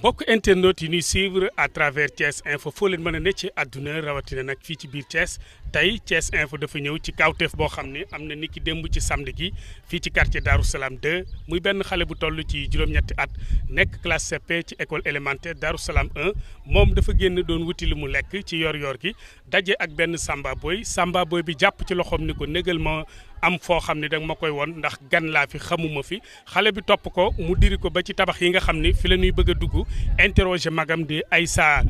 mbokk internautes yi ñuy suivre à travers Thiès Info foo leen mën a ne ci àdduna rawatina nag fii ci biir Thiès tey Thiès Info dafa ñëw ci kawteef boo xam ne am na ni ki démb ci samedi gi fii ci quartier Darou Salam 2 muy benn xale bu toll ci juróom-ñetti at nekk classe CP ci école élémentaire Darou Salam 1 moom dafa génn doon wuti lu mu lekk ci yor-yor gi daje ak benn Samba Boy bi jàpp ci loxoom ni ko négal ma am foo xam ne danga ma koy won ndax gan laa fi xamuma fi xale bi topp ko mu diri ko ba ci tabax yi nga xam ni fi la ñuy bëgg a dugg interroger magam di Aïssa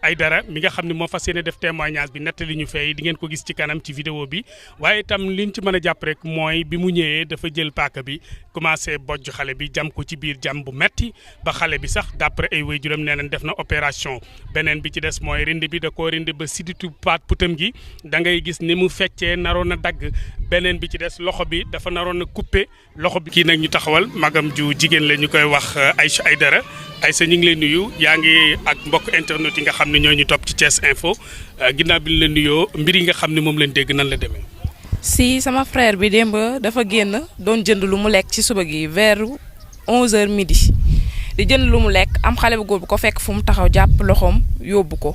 Aïdara mi nga xam ne moo fas yéene def témoignage bi nettali ñu fay di ngeen ko gis ci kanam ci vidéo bi waaye itam liñ ci mën a jàpp rek mooy bi mu ñëwee dafa jël paaka bi commencé bojj xale bi jam ko ci biir jam bu metti ba xale bi sax d'après ay waajuram nee nañ def na opération beneen bi ci des mooy rind bi da koo rind ba siditu paat putam gi da ngay gis ni mu feccee naroon a dagg beneen bi ci des loxo bi dafa naroon a coupé loxo bi. kii nag ñu taxawal magam ju jigéen la ñu koy wax Aïcha Aïdara Aïssa ñu ngi lay nuyu yaa ngi ak mbokk internet yi nga xam ne ñoo ñu topp ci Thiès Info ginnaaw bi ñu la nuyoo mbir yi nga xam ne moom leen dégg nan la demee. si sama frère bi démb dafa génn doon jënd lu mu lekk ci suba gi vers 11h midi di jënd lu mu lekk am xale bu góor bu ko fekk fu mu taxaw jàpp loxoom yóbbu ko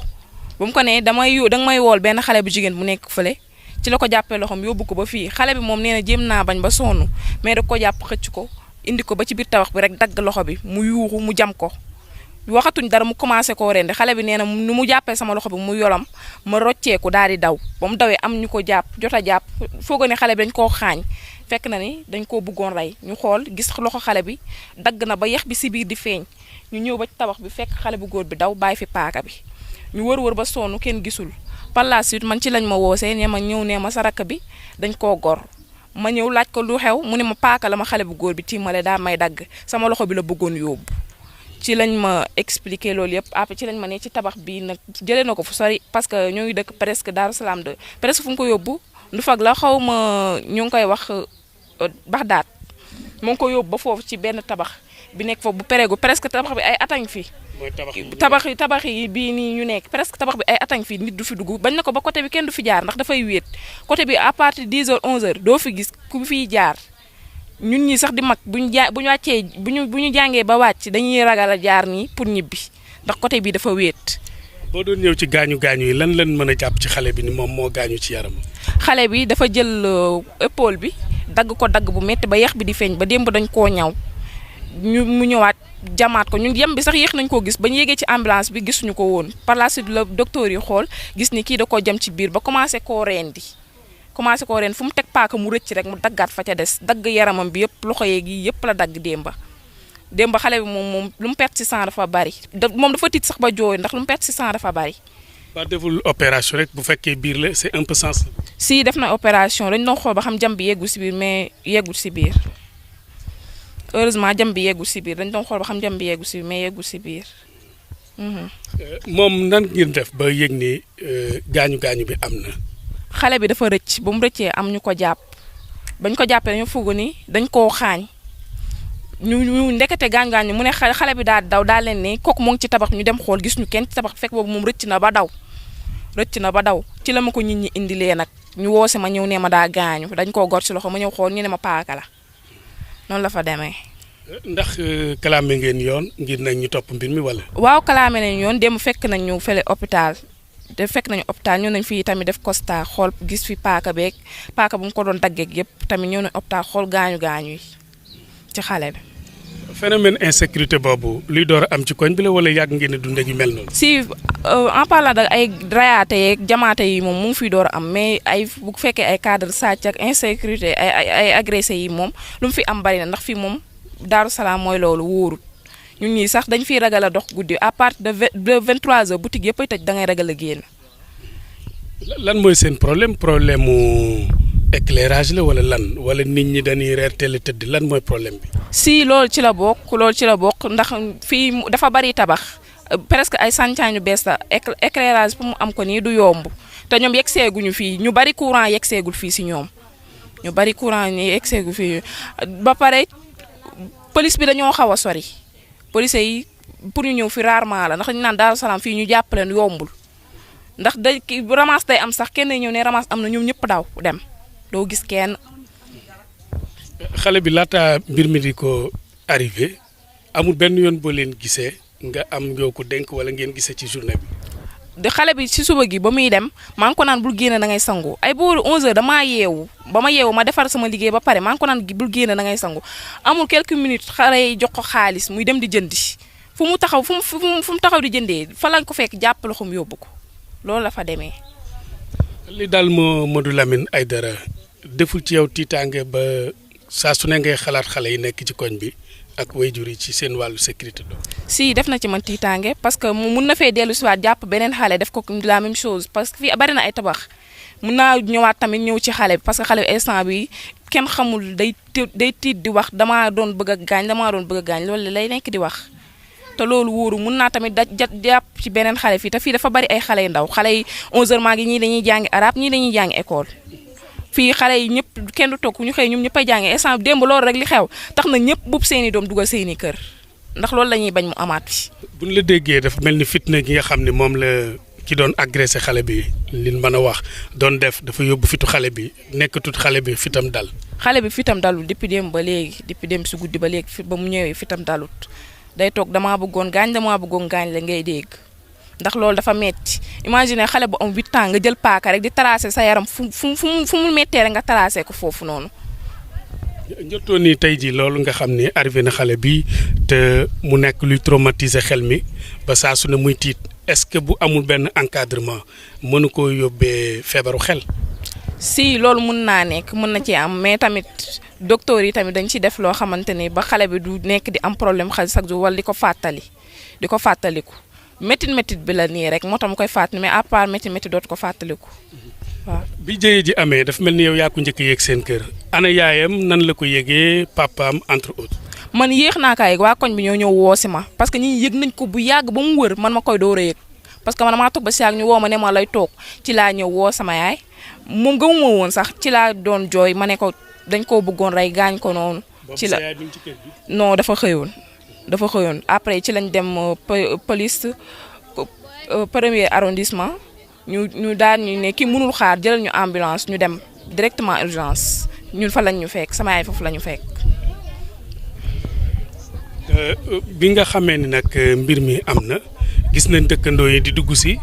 ba mu ko nee danga may wool benn xale bu jigéen bu nekk fële ci la ko jàppee loxoom yóbbu ko ba fii xale bi moom nee na jéem naa bañ ba sonn mais da ko jàpp xëcc ko indi ko ba ci biir tabax bi rek dagg loxo bi mu yuuxu mu jam ko waxatuñ dara mu commencé koo rendi xale bi nee na nu mu jàppee sama loxo bi mu yolam ma rocceeku daal di daw ba mu dawee am ñu ko jàpp jot a jàpp foogoo ne xale bi dañ koo xaañ fekk na ni dañ koo bëggoon rey ñu xool gis loxo xale bi dagg na ba yax bi si biir di feeñ ñu ñëw ba ci tabax bi fekk xale bu góor bi daw bàyyi fi paaka bi ñu wër ba sonn kenn gisul par la suite man ci lañ ma woosee ne ma ñëw ne ma sa rakk bi dañ koo gor ma ñëw laaj ko lu xew mu ne ma paaka la ma xale bu góor bi tiimale daa may dagg sama loxo bi la bëggoon yóbbu ci lañ ma expliqué loolu yëpp après ci lañ ma ne ci tabax bi nag jëlee na ko fu sori parce que ñoo ngi dëkk presque Darou Salam 2 presque fu mu ko yóbbu ndu fag la xaw ma ñu ngi koy wax Baxdaat mu ngi ko yóbbu ba foofu ci benn tabax bi nekk foofu bu pereegu presque tabax bi ay atañ fi tabax yi bii nii ñu nekk presque tabax bi ay atañ fii nit du fi dugg bañ na ko ba côté bi kenn du fi jaar ndax dafay wéet côté bi à partir 10h 11h doo fi gis ku fiy jaar ñun ñi sax di mag bu ñu wàccee bu ñu jàngee ba wàcc dañuy ragal a jaar nii pour ñibbi ndax côté bi dafa wéet. boo doon ñëw ci gaañu yi lan mën a jàpp ci xale bi ni moom moo gaañu ci yaram. xale bi dafa jël épaule bi dagg ko dagg bu métti ba yax bi di feeñ ba démb dañ koo ñaw mu ñëwaat jamaat ko ñun yem bi sax yéex nañ koo gis ba ñu yéegee ci ambulance bi gisuñu ko woon par la suite la docteur yi xool gis ni kii da koo jam ci biir ba commencé koo rendi fu mu teg paaka mu rëcc rek mu daggaat fa ca des dagg yaramam bi yëpp loxo yeeg yi yëpp la dagg démba xale bi moom lu mu perte ci sang dafa bari moom dafa tiit sax ba jooy ndax lu mu perte ci sang dafa bari. ba deful opération rek bu fekkee biir la c'est un peu sensible. si def na opération dañ doon xool ba xam jam bi yeggul si biir mais yeggul si biir heureusement jam bi yeggul si biir dañ doon xool ba xam jam bi yeggul si biir mais yeggul si biir. moom nan ngeen def ba yëg ni gaañu bi am na. xale bi dafa rëcc ba mu rëccee am ñu ko jàpp bañ ko jàppee dañu foog ni dañ koo xaañ ñu ndekete gaañ mu ne xale bi daal daw daal leen ne kooku moo ngi ci tabax ñu dem xool gis ñu kenn ci tabax fekk boobu moom rëcc na ba daw ci la ma ko nit ñi indilee nag ñu woose ma ñëw ne ma daa gaañu dañ koo gor ci loxo ma ñëw xool ñu ne ma paaka la noonu la fa demee. ndax kalaame ngeen yoon ngir nag ñu topp mbir mi wala. waaw kalaame nañ yoon dem fekk nañ ñu fële hôpital. ñëw nañ fii tamit def constat xool gis fi paaka bu mu ko doon daggeeg yëpp tamit ñëw nañ hôpital xool gaañu yi ci xale bi. phénomène insécurité boobu luy door a am ci koñ bi la wala yàgg ngeen a dund ak yu mel noonu. si en parlant de ay rayaate yeeg jamaate yi moom mu ngi fiy door a am mais ay bu fekkee ay cadre sàcc ak insécurité ay agressé yi moom lu mu fi am bari na ndax fii moom Darou Salam mooy loolu wóorut. ñun ñii sax dañ fiy ragal a dox guddi à partir de 23h boutique yëpp ay tëj da ngay ragal a génn. lan mooy seen problème mu éclairage la wala nit ñi dañuy reer teel a tëdd lan mooy problème bi. si loolu ci la bokk ndax fii dafa bari tabax presque ay sàncaañu bees la éclairage pour mu am ko nii du yomb te ñoom yegg seeguñu fii ñu bari courant yegg seegul fii si ñoom fii ba pare police bi dañoo xaw a sori. police yi pour ñu ñëw fi rarement la ndax dañu naan Darou Salam fii ñu jàppaleen yombul ndax ramas day am sax kenn ñëw ne ramas am na ñoom ñëpp daw dem doo gis kenn. xale bi laata mbir mi di ko arrivé amul benn yoon boo leen gisee nga am yoo ko dénk wala ngeen gisee ci journée bi. de xale bi ci suba gi ba muy dem maa ngi ko naan bul génn da ngay sangu ay booru 11h damaa yeewu ba ma yeewu ma defar sama liggéey ba pare maa ngi ko naan bul génn da ngay sangu amul quelques minutes xale yi jox ko xaalis muy dem di jëndi fu mu taxaw fu mu taxaw di jëndee fa lañ ko fekk jàpp loxoom yóbbu ko loolu la fa demee. li daal Mamadou Lamine Aidara deful ci yow tiitaange ba saa su ne ngay xalaat xale yi nekk ci koñ bi ak waajur yi ci seen wàllu sécurité doom. si def na ci man tiitaange parce que mun na fee dellu si waat jàpp beneen xale def ko la même chose parce que fii bari na ay tabax mun naa ñëwaat tamit ñëw ci xale bi parce que xale bi instant bi kenn xamul day tiit di wax damaa doon bëgg a gaañ loolu lay nekk di wax. te loolu wóoru mun naa tamit jàpp ci beneen xale fii te fii dafa bari ay xale yu ndaw xale yi 11h maa ngi ñii dañuy jàngi arabe ñii dañuy jàngi école. fii xale yi ñëpp kenn du toog ñu xëy ñoom ñëpp a jàngi instant démb loolu rek li xew tax na ñëpp buub seeni doom dugal seeni kër ndax loolu la ñuy bañ mu amaat fi. bu ñu la déggee dafa mel ni fitna gi nga xam ne moom la ki doon agressé xale bi liñ mën a wax doon def dafa yóbbu fitu xale bi nekkatut xale bi fitam dal. xale bi fitam dalul depuis démb ba léegi depuis démb si guddi ba léegi ba mu ñëwee fitam dalut day toog damaa bëggoon gaañ la ngay dégg ndax loolu dafa metti imagine xale bu am 8 ans nga jël paaka rek di tracé sa yaram fu mu mettee rek nga tracé ko foofu noonu. njortoon ni tey jii loolu nga xam ne arrivé na xale bi te mu nekk luy traumatiser xel mi ba saa su ne muy tiit est-ce que bu amul benn encadrement mënu koo yóbbee feebaru xel. si loolu mun naa nekk mën na ci am mais tamit docteur yi tamit dañ ci def loo xamante ni ba xale bi du nekk di am problème xel chaque jour wala di ko fàttaliku métit bi la nii rek moo tax mu koy fàttali mais à part métit dootu ko fàttaliku waaw. bi jëye ji amee dafa mel ni yow yaa ko njëkk a yéeg seen kër ana yaayam nan la ko yéegee papaam entre autres. man yéex naa kaa yëg waa koñ bi ñoo ñëw woo si ma parce que ñi yëg nañ ko bu yàgg ba mu wër man ma koy door a yëg parce que man maa toog ba si yàgg ñu woo ma ne ma lay toog ci laa ñëw woo sama yaay moom gëmuma woon sax ci laa doon jooy ma ne ko dañ koo bëggoon rey gaañ ko noonu. ci la non dafa xëyoon après ci lañ dem police premier arrondissement ñu daal ñu ne kii mënul xaar jëlal ñu ambulance ñu dem directement urgence ñun fa lañ ñu fekk sama yaay foofu la ñu fekk. bi nga xamee ni nag mbir mi am na gis nañ dëkkandoo yi di dugg si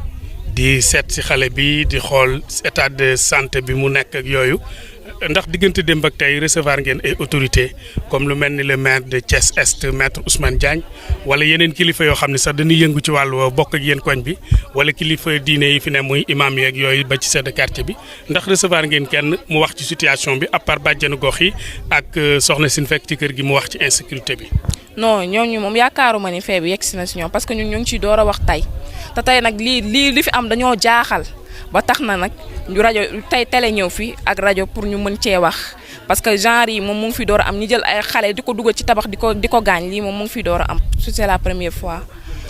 di seet si xale bi di xool état de santé bi mu nekk ak yooyu ndax diggante démb ak tey recevoir ngeen ay autorités comme lu mel ni le maire de Thiès Est maître Ousmane Diagne wala yeneen kilifa yoo xam ne sax dañuy yëngu ci wàllu bokk ak yéen koñ bi wala kilifa diine yi fi ne muy imam yeeg yooyu ba ci chef de quartier bi ndax recevoir ngeen kenn mu wax ci situation bi à part bàjjenu gox yi ak soxna sin fekk ci kër gi mu wax ci insécurité bi. non ñooñu moom yaakaaruma ni fee bi yegg si na si ñoom parce que ñun ñu ngi ciy door a wax tey te tey nag li fi am dañoo jaaxal ba tax na nag ñu rajo tey télé ñëw fi ak rajo pour ñu mën cee wax parce que genre yi moom mu ngi fi door a am ñu jël ay xale di ko dugal ci tabax di ko gaañ lii moom mu ngi fi door a am c'est la première fois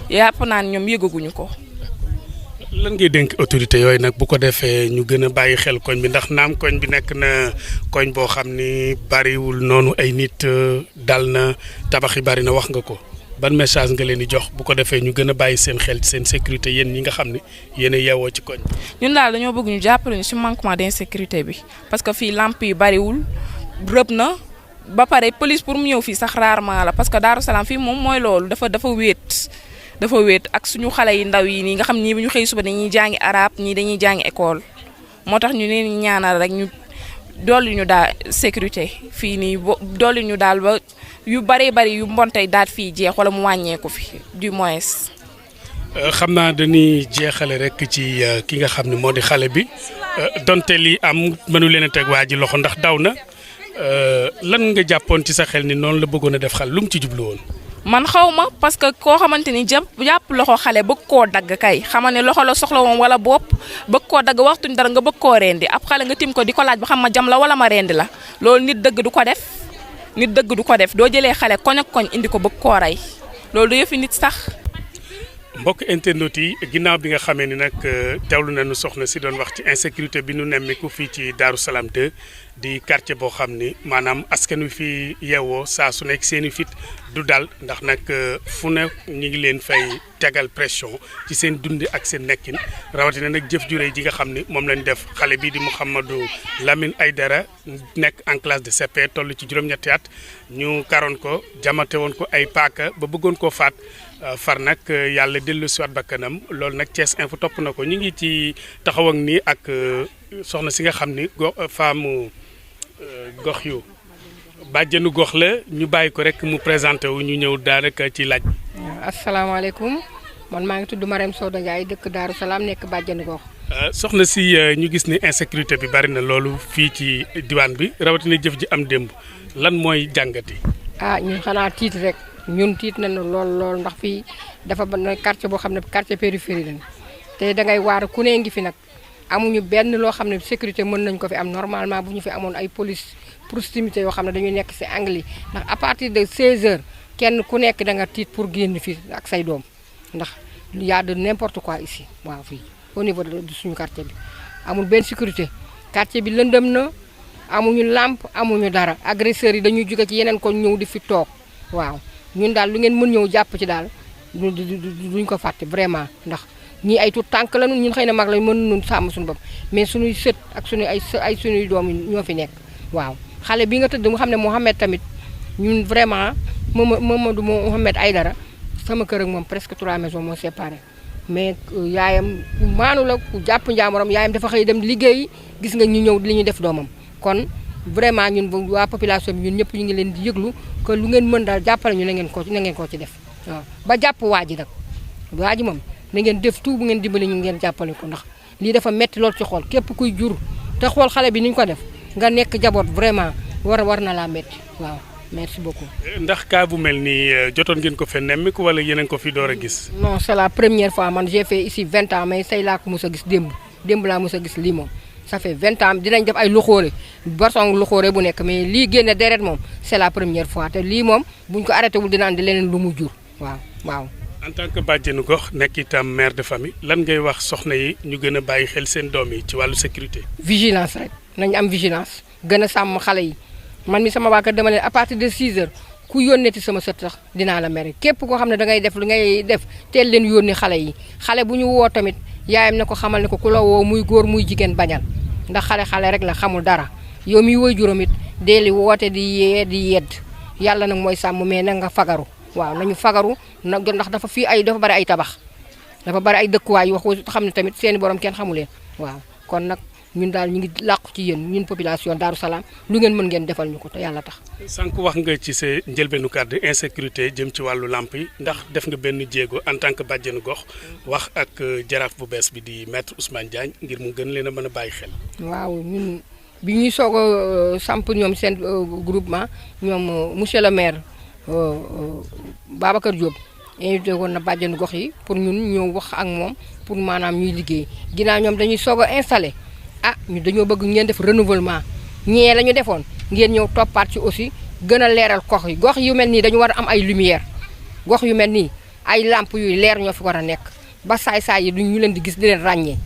yàpp naa ne ñoom yëgaguñu ko. lan ngay dénk autorité yooyu nag bu ko defee ñu gën a bàyyi xel koñ bi ndax naam koñ bi nekk na koñ boo xam ni bariwul noonu ay nit dal na tabax yi bari na wax nga ko ban message nga leen di jox bu ko defee ñu gën a bàyyi seen xel seen sécurité yéen ñi nga xam ne yéen a yeewoo ci koñ. ñun daal dañoo bëgg ñu jàppale ñu si manquement d'insécurité bi parce que fii lamp yi bariwul rëb na ba pare police pour mu ñëw fii sax rarement la parce que Darou Salam fii moom mooy loolu dafa wéet ak suñu xale yi ndaw yi nii nga xam ni bu ñu xëy suba dañuy jàngi arabe ñii dañuy jàngi école moo tax ñu leen ñaanal rek ñu dolli ñu daal sécurité fii nii dolli ñu daal ba yu bari yu mbontey daal fii jeex wala mu wàññeeku fi du moins. xam naa dañuy jeexale rek ci ki nga xam ne moo di xale bi donte lii am mënu leen a teg waa ji loxo ndax daw na lan nga jàppoon ci sa xel ni noonu la bëggoon a def xale lu mu ci jublu woon. man xaw ma parce que koo xamante ni jàpp loxo xale bëgg koo dagg kay xama ne loxo la soxla woon wala bopp bëgg koo dagg waxtuñ dara nga bëgg koo rendi ab xale nga tim ko di ko laaj ba xam ma jam la wala ma rendi la loolu nit dëgg du ko def doo jëlee xale koñ ak koñ indi ko bëgg koo rey loolu du yëfi nit sax. mbokk internet yi ginnaaw bi nga xamee ni nag teewlu nañu soxna si doon wax ci insécurité bi nu nemmiku fii ci Darou Salam 2 di quartier boo xam ni maanaam askan wi fi yeewoo saa su nekk seen i fit du dal ndax nag fu ne ñu ngi leen fay tegal pression ci seen dundi ak seen nekkin rawatina nag jëf jure ji nga xam ni moom lañ def xale bii di Mouhamadou Lamine Aidara nekk en classe de CP toll ci juróom-ñetti at ñu karoon ko jamate woon ko ay paaka ba bëggoon koo faat far nag yàlla dellu si waat bakkanam loolu nag Thiès Info topp na ko ñu ngi ci taxaw ak nii ak soxna si nga xam ni femme gox yu bàjjenu gox la ñu bàyyi ko rek mu présenté wu ñu ñëw daanaka ci laaj. asalaamaaleykum man maa ngi tudd Marème Soda Ndiaye dëkk Darou Salam nekk bàjjenu gox. soxna si ñu gis ni insécurité bi bari na loolu fii ci diwaan bi rawatina jëf ji am démb lan mooy jàngati. ñun xanaa tiit rek ñun tiit nañu lool ndax fii dafa ba quartier boo xam ne quartier périphérie lañ te dangay waar ku ne ngi fi nag. amuñu benn loo xam ne sécurité mën nañ ko fi am normalement bu ñu fi amoon ay police proximité yoo xam ne dañuy nekk ci angle yi ndax à partir de 16h kenn ku nekk da nga tiit pour génn fii ak say doom ndax y a de n'importe quoi ici waaw fii au niveau de suñu quartier bi amul benn sécurité quartier bi lëndëm na amuñu lampe amuñu dara agresseurs yi dañuy jóge ci yeneen ko ñëw di fi toog waaw ñun daal lu ngeen mën ñëw jàpp ci daal duñ ko fàtte vraiment ndax ñii ay tuut tànk la ñun xëy na mag lañ mën nun sàmm suñu bopp mais suñuy sët ak suñuy ay suñuy doom ñoo fi nekk waaw xale bi nga tëdd mu xam ne Mouhamed tamit ñun vraiment Mamadou Mouhamed Aidara sama kër ak moom presque 3 maisons moo séparé mais yaayam ku maanu la ku jàpp njaamoram yaayam dafa xëy dem liggéey gis nga ñu ñëw li ñu def doomam kon vraiment ñun waa population bi ñun ñëpp ñu ngi leen di yëglu que lu ngeen mën daal jàppale ñu na ngeen ko ci def waaw ba jàpp waa ji nag waa ji moom na ngeen def tout bu ngeen dimbali ñu ngeen jàppale ko ndax lii dafa metti lool ci xool képp kuy jur te xool xale bi ni ñu ko def nga nekk jaboot vraiment war na laa metti waaw merci beaucoup. ndax cas bu mel nii jotoon ngeen ko fe nemmiku wala yeneen ko fi door a gis. non c'est la première fois man j'ai fait ici 20 ans mais say laa ko mos a gis démb laa mos a gis lii moom ça fait 20 ans dinañ def ay luxóore boisson luxóore bu nekk mais lii génne deret moom c'est la première fois te lii moom buñ ko arrêté wul dina andi leneen lu mu jur waaw. en tant que bàjjenu gox nekk itam mère de famille lan ngay wax soxna yi ñu gën a bàyyi xel seen doom yi ci wàllu sécurité. vigilance rek nañ am vigilance gën a sàmm xale yi man mi sama waa kër dama leen à partir de 6h ku yónneeti sama sët sax dinaa la mere képp koo xam ne dangay def lu ngay def teel leen yónni xale yi xale bu ñu woo tamit yaayam ne ko xamal ne ko ku la woo muy góor muy jigéen bañal ndax xale rek la xamul dara yow mi woy juróom it dee li woote di yee di yedd yàlla nag mooy sàmm mais nag nga fagaru. waaw nañu fagaru nag ndax dafa bari ay tabax dafa bari ay dëkkuwaay wax xam ne tamit seeni borom kenn xamu leen waaw kon nag ñun daal ñu ngi làqu ci yéen ñun population Darou Salam lu ngeen mën ngeen defal ñu ko te yàlla tax. sànq wax nga ci sa njëlbeenu kàddu insécurité jëm ci wàllu lamp yi ndax def nga benn jéego en tant que bàjjenu gox wax ak jaraaf bu bees bi di maître Ousmane Diagne ngir mu gën leen a mën a bàyyi xel. waaw ñun bi ñuy soog a samp ñoom seen groupement ñoom monsieur le maire. Babacar Diop invité woon na bàjjenu gox yi pour ñun ñëw wax ak moom pour maanaam ñuy liggéey ginnaaw ñoom dañuy soog a installé ñu dañoo bëgg ngeen def renouvellement ñee la ñu defoon ngeen ñëw toppaat ci aussi gën a leeral gox yu mel nii dañu war a am ay lumière gox yu mel nii ay lampe yuy leer ñoo fi war a nekk ba saay-saay yi duñ ñu leen di gis di leen ràññee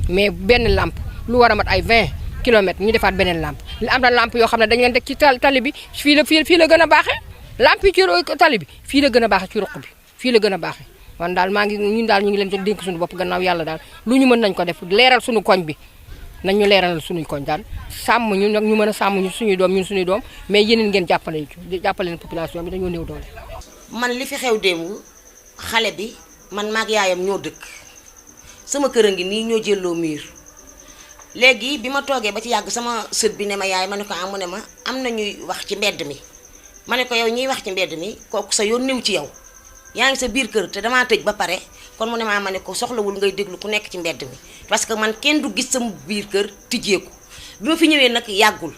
mais benn lampe lu war a mat ay 20 kilomètres ñu defaat beneen lampe am na lampe yoo xam ne dañu leen teg ci tali bi fii la gën a baaxee lamp yi ci tali bi fii la gën a baaxee ci ruq bi fii la gën a baaxee man daal ñun daal ñu ngi leen di dénk suñu bopp gannaaw yàlla daal lu ñu mën nañ ko def leeral suñu koñ bi nañ ñu leeralal suñuy koñ daal sàmm ñu nag ñu mën a sàmm ñu suñuy doom mais yeneen ngeen jàppale leen population bi dañoo néew doole. man li fi xew démb xale bi man maag yaayam ñoo dëkk sama kër a ngi nii ñoo jëlloo miir léegi bi ma toogee ba ci yàgg sama sët bi ne ma yaay ma ne ko mu ne ma am na ñuy wax ci mbedd mi. ma ne ko yow ñiy wax ci mbedd mi kooku sa yoon néew ci yow yaa ngi sa biir kër te damaa tëj ba pare kon mu ne ma ne ko soxlawul ngay déglu ku nekk ci mbedd mi parce que man kenn du gis sama biir kër tijjeeku bi ma fi ñëwee nag yàggul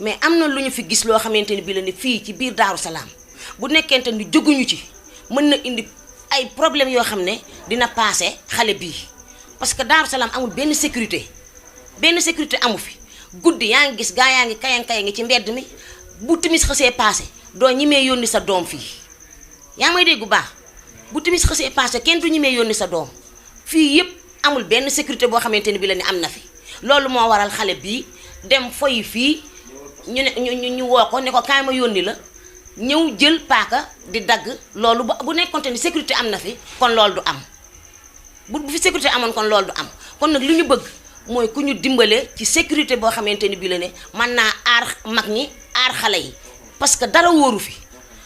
mais am na lu ñu fi gis loo xamante ni bii la ne fii ci biir Darou Salam bu nekkente ni jóguñu ci mën na indi ay problème yoo xam ne dina passé xale bii parce que Darou Salam amul benn sécurité amu fi guddi yaa ngi gis gaa yaa ngi kayang ci mbedd mi bu timis xasee passé doo ñimee yónni sa doom fii yaa may dégg bu baax bu timis xësee passé kenn du ñemee yónni sa doom fii yëpp amul benn sécurité boo xamante ni bi la ni am na fi loolu moo waral xale bii dem foyi fii ñu ne ñu woo ko ne ko kaay ma yónni la ñëw jël paaka di dagg loolu bu nekkonte ni sécurité am na fi kon loolu du am bu fi sécurité amoon kon loolu du am kon nag li ñu bëgg mooy ku ñu dimbale ci sécurité boo xamante ni bi la ne mën naa aar mag ñi aar xale yi parce que dara wóoru fi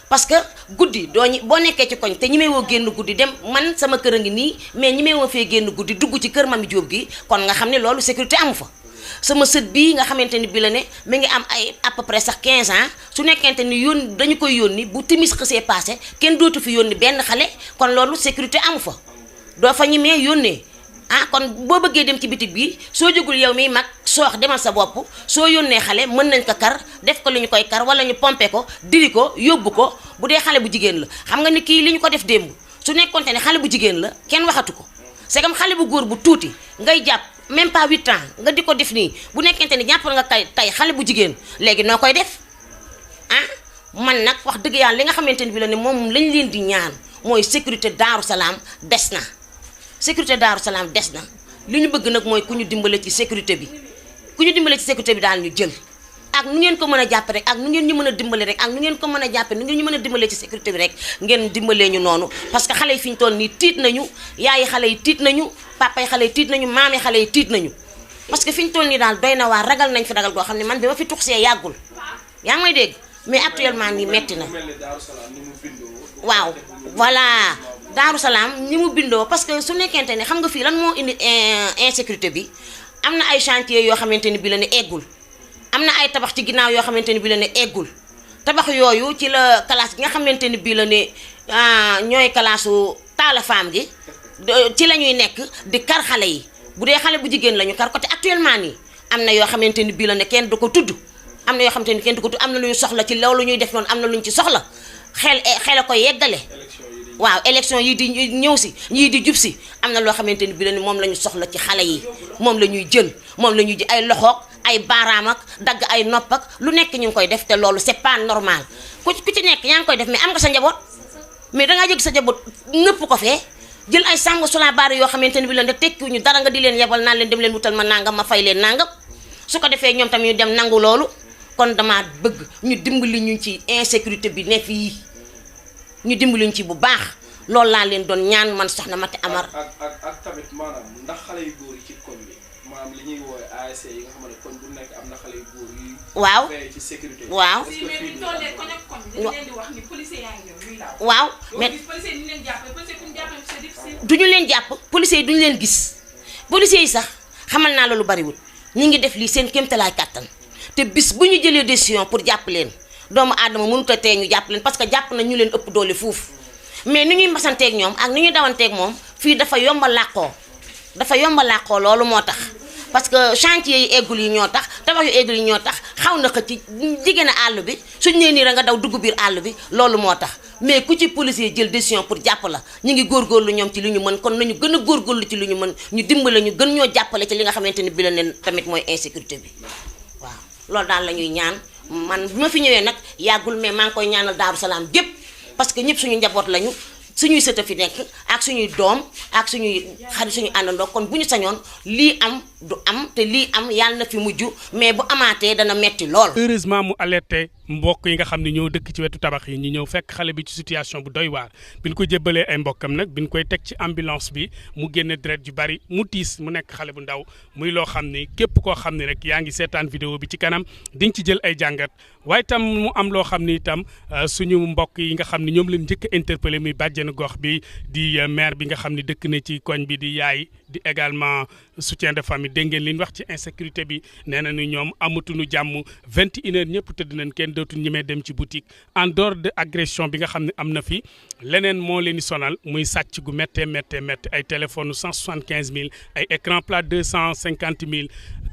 parce que guddi boo nekkee ci koñ te ñi may woo génn guddi dem man sama kër a ngi nii mais ñi may woo fee génn guddi dugg ci kër Mami Diop gi kon nga xam ne loolu sécurité amu fa sama sët bii nga xamante ni bi la ne mi ngi am ay à peu près sax 15 ans su nekkente ni yónni dañu koy yónni bu timis xësee passé kenn dootu fi yónni benn xale kon loolu sécurité amu fa doo fa ñemee yónnee ah kon boo bëggee dem ci bitig bi soo jógul yow miy mag soox demal sa bopp soo yónnee xale mën nañ ko kar def ko li ñu koy kar wala ñu pompe ko diri ko yóbbu ko bu dee xale bu jigéen la xam nga ni kii li ñu ko def démb su nekkonte ne xale bu jigéen la kenn waxatu ko c'est comme xale bu góor bu tuuti ngay jàpp même pas 8 ans nga di ko def nii bu nekkente ni jàppal nga tey xale bu jigéen léegi noo koy def ah man nag wax dëgg yàlla li nga xamante ni bi la ne moom lañ leen di ñaan mooy sécurité Daaru Salaam des na sécurité Daaru Salaam des na li ñu bëgg nag mooy ku ñu dimbale ci sécurité bi ku ñu dimbale ci sécurité bi daal ñu jël ak nu ngeen ko mën a jàppe rek ak nu ngeen ñu mën a dimbale rek ak nu ngeen ko mën a jàppe nu ngeen ñu mën a dimbale ci sécurité bi rek ngeen dimbalee ñu noonu parce que xale yi fi ñu toll nii tiit nañu yaayi xale yi tiit nañu papay xale yi tiit nañu maami xale yi tiit nañu parce que fi ñu toll nii daal doy na waar ragal nañ fi ragal goo xam ne man bi ma fi tuxsee yàggul yaa ngi may dégg mais actuellement nii metti na waaw voilà Daaru Salaam ni mu bindoo parce que su nekkente ne xam nga fii lan moo indi insécurité bi am na ay chantier yoo xamante ni bi la ne eggul am na ay tabax ci ginnaaw yoo xamante ni bi la ne eggul tabax yooyu ci la classe gi nga xamante ni bi la ne ñooy kalaasu taala femme gi ci la ñuy nekk di kar xale yi bu dee xale bu jigéen la ñu kar ko te actuellement nii am na yoo xamante ni bi la ne kenn du ko tudd am na yoo xamante ni kenn du ko tudd am na lu ñu soxla ci loolu ñuy def noonu am na lu ñu ci soxla xel a ko yeggale waaw élection yi di ñëw si yii di jub si am na loo xamante ni bi la ni moom la ñu soxla ci xale yi moom la ñuy jël moom la ñuy ji ay loxoog ay baaraam ak dagg ay nopp ak lu nekk ñu ngi koy def te loolu c'est pas normal ku ci nekk yaa ngi koy def mais am nga sa njaboot mais dangaa jëg sa njaboot nëpp ko fee jël ay sàmm sola baara yoo xamante ni bi la ne tekkiwuñu dara nga di leen yebal naan leen dem leen wutal ma nangam ma fay leen nangam su ko defee ñoom tamit ñu dem nangu loolu kon dama bëgg ñu dimbali ñu ci insécurité bi ne fii ñu dimbali ñu ci bu baax loolu laa leen doon ñaan man soxna Mati Amar. ak tamit maanaam ndax xale yu góor yi ci koñ bi maanaam li ñuy woowee ASC yi nga xam ne koñ bu nekk am na xale yu góor yi. waaw ci sécurité waaw. waaw mais duñu leen jàpp policiers yi duñu leen gis policiers yi sax xamal naa la lu bariwul ñi ngi def lii seen kéemtalaay kàttan te bis bu ñu jëlee décision pour jàpp leen doomu aadama mënut a tee ñu jàpp leen parce que jàpp na ñu leen ëpp doole fuuf mais ni ñuy masanteeg ñoom ak ni ñuy dawanteeg moom fii dafa yomba làqoo loolu moo tax parce que chantier yi eggul yi ñoo tax tabax yu eggul yi ñoo tax xaw na xëcc jigéen a àll bi suñ nee nii rek nga daw dugg biir àll bi loolu moo tax mais ku ci policier jël décision pour jàpp la ñu ngi góorgóorlu ñoom ci li ñu mën kon nañu gën a góorgóorlu ci li ñu mën ñu dimbale ñu gën ñoo jàppale ci li nga xamante ni bi la ne tamit mooy insécurité bi waaw loolu daal la ñuy ñaan man bi ma fi ñëwee nag yàggul mais maa ngi koy ñaanal Daaru Salaam gépp parce que ñëpp suñu njaboot lañu suñuy sët a fi nekk ak suñuy doom ak suñuy xarit suñuy àndandoo kon bu ñu sañoon lii am du am te lii am yàlla na fi mujj mais bu amaatee dana metti lool. heureusement mu alerté mbokk yi nga xam ne ñoo dëkk ci wetu tabax yi ñu ñëw fekk xale bi ci situation bu doy waar bi ñu ko jébbalee ay mbokkam nag bi ñu koy teg ci ambulance bi mu génne deret ju bari mu tiis mu nekk xale bu ndaw muy loo xam ni képp koo xam ne rek yaa ngi seetaan vidéo bi ci kanam di nga ci jël ay jàngat waaye tam mu am loo xam ni itam suñu mbokk yi nga xam ne ñoom leen njëkk a interpellé muy bàjjenu gox bi di maire bi nga xam ne dëkk na ci koñ bi di yaay di également soutien de famille dégg ngeen li ñu wax ci insécurité bi nee na ni ñoom amatuñu jàmm 21h ñëpp tëdd nañ kenn dootul ñemee dem ci boutique en dehors de agression bi nga xam ne am na fi leneen moo leen di sonal muy sàcc gu méttee ay téléphone 175 000 ay écran plat 250 000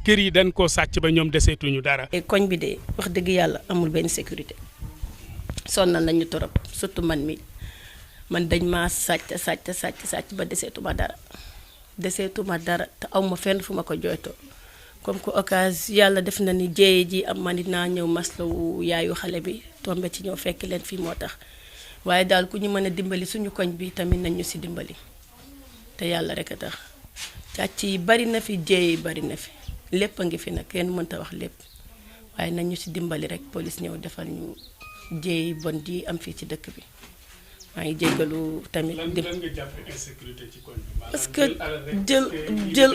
kër yi dañ koo sàcc ba ñoom deseetuñu dara. koñ bi de wax dëgg yàlla amul benn sécurité sonnal nañu torop surtout man dañ maa sàcc ba deseetuma dara te aw ma fenn fu ma ko jooytoo comme que occasion yàlla def na ni jéeye ji am man dinaa ñëw maslawu yaayu xale bi tombe ci ñëw fekk leen fii moo tax waaye daal ku ñu mën a dimbali suñu koñ bi tamit nañ ñu si dimbali te yàlla rek a tax càcc yi bari na fi jéey yi bari na fi lépp a ngi fi nag kenn mënta wax lépp waaye nañ ñu si dimbali rek police ñëw defal ñu jéey bon ji am fii ci dëkk bi maa ngi jéggalu tamit. lan nga jàpp insécurité ci koñ bi parce que jël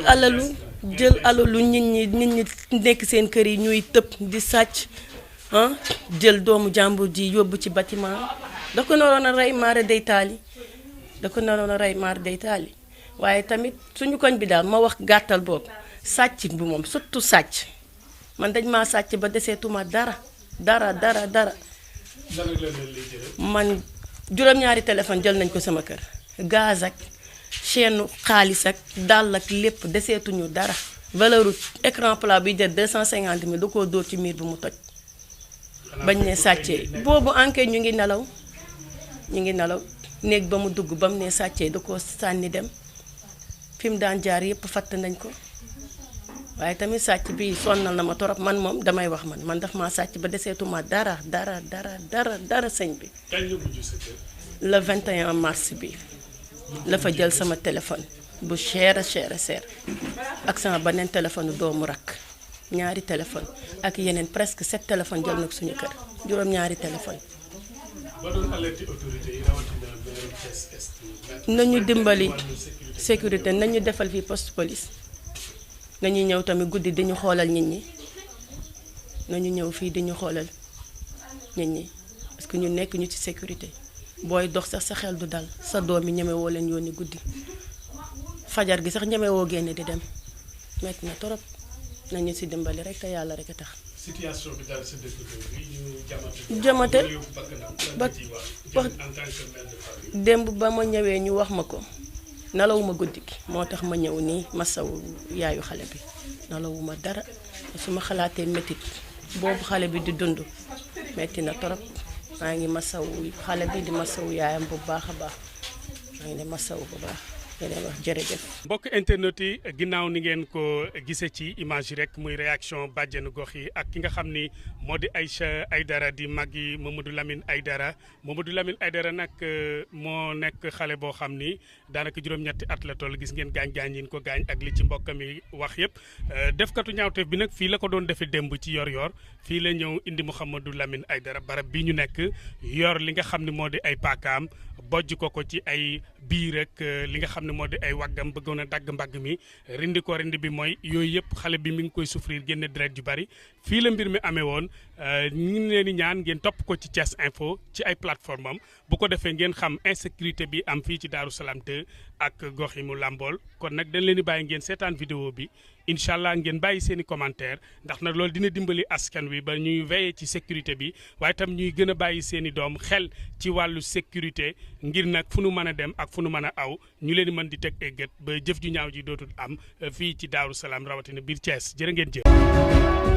alalu nit ñi nekk seen kër yi ñuy tëb di sàcc jël doomu jàmbur ji yóbbu ci bâtiment da ko naroon a rey maare day taali waaye tamit suñu koñ bi daal ma wax gàttal boobu sàcc bi moom surtout sàcc man dañ maa sàcc ba deseetuma dara man juróom-ñaari téléphone jël nañ ko sama kër gaz ak chaîne xaalis ak dàll ak lépp deseetuñu dara valeur écran plat bi jël 250 000 da koo dóor ci miir bi mu toj bañ ne sàccee boobu enquête ñu ngi nelaw néeg ba mu dugg ba mu ne sàccee da koo sànni dem fi mu daan jaar yépp fatt nañ ko waaye tamit sàcc bi sonnal na ma torop man moom damay wax man daf maa sàcc ba deseetuma dara sëñ bi. kañ la mujj sa kër. le 21 mars bi la fa jël sama téléphone bu cher ak sama beneen téléphone doomu rakk ñaari téléphone ak yeneen presque 7 téléphone jël na ko suñu kër juróom-ñaari téléphone. ba doon alerter autorité yi rawatina Thiès Est. nañu dimbali sécurité nañu defal fii poste police. nañu ñëw tamit guddi dañu xoolal nit ñi nañu ñëw fii dañu xoolal nit ñi parce que ñu nekk ñu ci sécurité booy dox sax sa xel du dal sa doom yi ñemewoo leen yónni guddi fajar gi sax ñemewoo génne di dem metti na torop nañu ci dimbali rek te yàlla rek a tax. situation bi daal sa dëkk bi ñu jamate ba en tant que mère de famille. démb ba ma ñëwee ñu wax ma ko. nalawuma guddi gi moo tax ma ñëw nii masawu yaayu xale bi nalawuma dara su ma xalaatee métit boobu xale bi di dund metti na torop maa ngi masawu xale bi di masawu yaayam bu baax a baax maa ngi ne masawu bu baax di leen wax jërëjëf. mbokk internet yi ginnaaw ni ngeen ko gisee ci image yi rek muy réaction bàjjenu gox yi ak ki nga xam ni moo di Aïcha Aïdara di màggi Mamadou Lamine Aïdara nag moo nekk xale boo xam ni daanaka juróom-ñetti at la toll gis ngeen gaañ-gaañ yi ñu ko gaañ ak li ci mbokkam yi wax yëpp defkatu ñaawteef bi nag fii la ko doon defee démb ci yor-yor fii la ñëw indi Mouhamadou Lamine Aïdara barab bi ñu nekk yor li nga xam ne moo di ay paakaam bojj ko ci ay biir rek li nga xam ne moo di ay waggam bëggoon a dagg mbagg mi rindi bi mooy yooyu yëpp xale bi mi ngi koy souffrir génne deret ju bari fii la mbir mi amee woon ñu ngi leen di ñaan ngeen topp ko ci Thiès Info ci ay plateforme am bu ko defee ngeen xam insécurité bi am fii ci Darou Salam 2 ak gox yi mu làmbool kon nag dañ leen di bàyyi ngeen seetaan vidéo bi incha allah ngeen bàyyi seen i commentaire ndax nag loolu dina dimbali askan wi ba ñuy veiller ci sécurité bi waaye tam ñuy gën a bàyyi seen i doom xel ci wàllu sécurité ngir nag fu nu mën a dem ak fu nu mën a aw ñu leen di mën di teg ay gët ba jëf ju ñaaw ji dootul am fii ci Darou Salam rawatina biir Thiès jërë ngeen jëf.